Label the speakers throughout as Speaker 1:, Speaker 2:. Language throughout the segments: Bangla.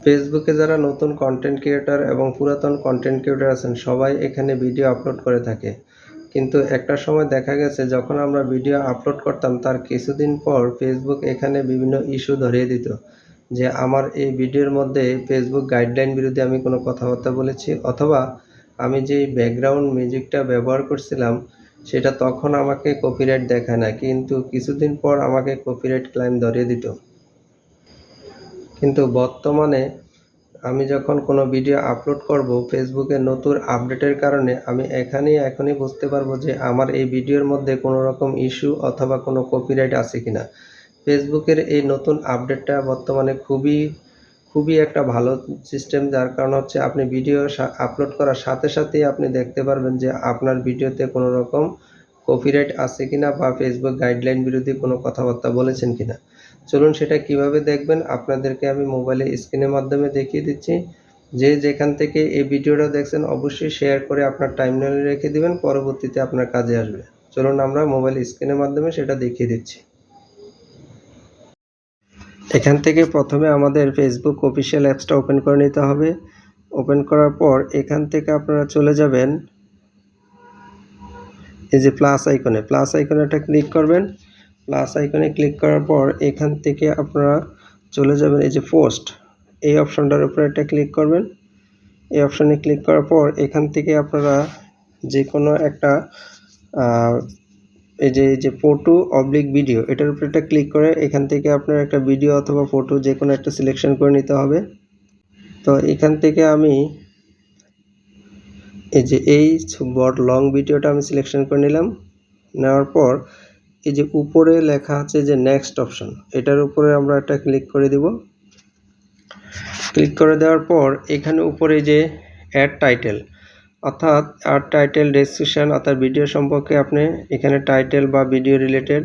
Speaker 1: ফেসবুকে যারা নতুন কন্টেন্ট ক্রিয়েটর এবং পুরাতন কন্টেন্ট ক্রিয়েটর আছেন সবাই এখানে ভিডিও আপলোড করে থাকে। কিন্তু একটা সময় দেখা গেছে যখন আমরা ভিডিও আপলোড করতাম তার কিছুদিন পর ফেসবুক এখানে বিভিন্ন ইস্যু ধরিয়ে দিত যে আমার এই ভিডিওর মধ্যে ফেসবুক গাইডলাইন বিরুদ্ধে আমি কোনো কথাবার্তা বলেছি, অথবা আমি যে ব্যাকগ্রাউন্ড মিউজিকটা ব্যবহার করছিলাম সেটা তখন আমাকে কপিরাইট দেখায় না, কিন্তু কিছুদিন পর আমাকে কপিরাইট ক্লেম ধরিয়ে দিত। কিন্তু বর্তমানে আমি যখন কোনো ভিডিও আপলোড করব ফেসবুকের নতুন আপডেটের কারণে আমি এখনই বুঝতে পারবো যে আমার এই ভিডিওর মধ্যে কোনো রকম ইস্যু অথবা কোনো কপিরাইট আছে কিনা। ফেসবুকের এই নতুন আপডেটটা বর্তমানে খুবই একটা ভালো সিস্টেম, যার কারণ হচ্ছে আপনি ভিডিও আপলোড করার সাথে সাথেই আপনি দেখতে পারবেন যে আপনার ভিডিওতে কোনো রকম কপিরাইট আছে কিনা বা ফেসবুক গাইডলাইন বিরোধী কোনো কথাবার্তা বলেছেন কিনা। চলুন সেটা কিভাবে দেখবেন আপনাদেরকে আমি মোবাইলে স্ক্রিনের মাধ্যমে দেখিয়ে দিচ্ছি। যে যেখান থেকে এই ভিডিওটা দেখছেন অবশ্যই শেয়ার করে আপনার টাইমলাইনে রেখে দিবেন, পরবর্তীতে আপনার কাজে আসবে। চলুন আমরা মোবাইল স্ক্রিনের মাধ্যমে সেটা দেখিয়ে দিচ্ছি। এখান থেকে প্রথমে আমাদের ফেসবুক অফিসিয়াল অ্যাপসটা ওপেন করে নিতে হবে। ওপেন করার পর এখান থেকে আপনারা চলে যাবেন এই যে প্লাস আইকনে একটা ক্লিক করবেন। প্লাস আইকনে ক্লিক করার পর এখান থেকে আপনারা চলে যাবেন এই যে পোস্ট, এই অপশনটার উপরে একটা ক্লিক করবেন। এই অপশনে ক্লিক করার পর এখান থেকে আপনারা যে কোনো একটা এই যে ফটো অবলিক ভিডিও এটার উপরে একটা ক্লিক করে এখান থেকে আপনার একটা ভিডিও অথবা ফটো যে কোনো একটা সিলেকশন করে নিতে হবে। তো এখান থেকে আমি এই যে এই বড় লং ভিডিওটা আমি সিলেকশন করে নিলাম। নেওয়ার পর এই যে উপরে লেখা আছে যে নেক্সট অপশন, এটার উপরে আমরা একটা ক্লিক করে দিব। ক্লিক করে দেওয়ার পর এখানে উপরে যে অ্যাড টাইটেল অর্থাৎ অ্যাড টাইটেল ডেসক্রিপশন অর্থাৎ ভিডিও সম্পর্কে আপনি এখানে টাইটেল বা ভিডিও রিলেটেড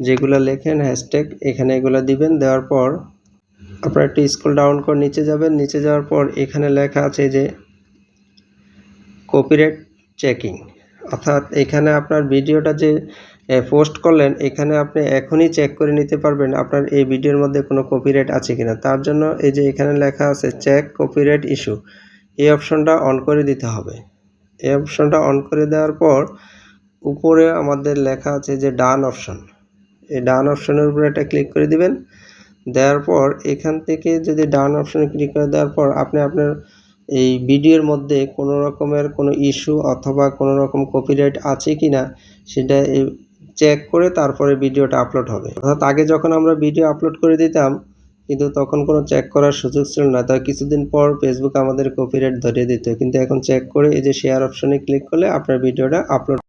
Speaker 1: যেগুলো লেখেন হ্যাশট্যাগ এখানে এগুলো দিবেন। দেওয়ার পর আপনারা একটু স্ক্রল ডাউন করে নিচে যাবেন। নিচে যাওয়ার পর এখানে লেখা আছে যে কপিরাইট চেকিং, অর্থাৎ এখানে আপনার ভিডিওটা যে পোস্ট করলেন এখানে আপনি এখনই চেক করে নিতে পারবেন আপনার এই ভিডিওর মধ্যে কোনো কপিরাইট আছে কিনা। তার জন্য এই যে এখানে লেখা আছে চেক কপিরাইট ইস্যু, এই অপশনটা অন করে দিতে হবে। এই অপশনটা অন করে দেওয়ার পর উপরে আমাদের লেখা আছে যে ডান অপশন, এই ডান অপশনের উপরে একটা ক্লিক করে দিবেন। দেওয়ার পর এখান থেকে যদি ডান অপশনে ক্লিক করে দেওয়ার পর আপনি আপনার এই ভিডিওর মধ্যে কোনো রকমের কোনো ইস্যু অথবা কোনো রকম কপিরাইট আছে কিনা সেটা চেক করে তারপরে ভিডিওটা আপলোড হবে। অর্থাৎ আগে যখন আমরা ভিডিও আপলোড করে দিতাম কিন্তু তখন কোনো চেক করার সুযোগ ছিল না, তাই কিছুদিন পর ফেসবুক আমাদের কপিরাইট ধরিয়ে দিত। কিন্তু এখন চেক করে এই যে শেয়ার অপশনে ক্লিক করলে আপনার ভিডিওটা আপলোড